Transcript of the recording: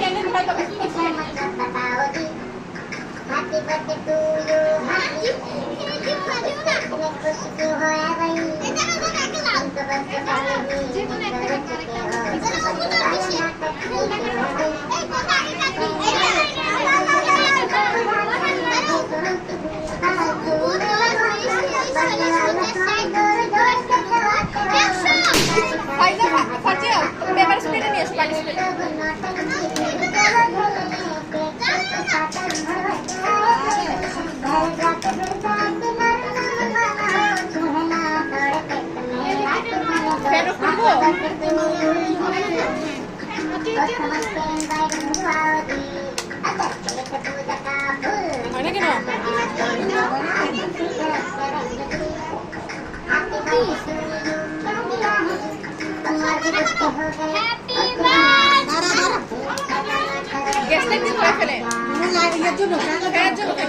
Happy birthday to you, happy खुश क्यों होया भाई तुमको बस पेपर स्प्रे नहीं है पानी स्प्रे গেস্ট লেকচার করে ফেলে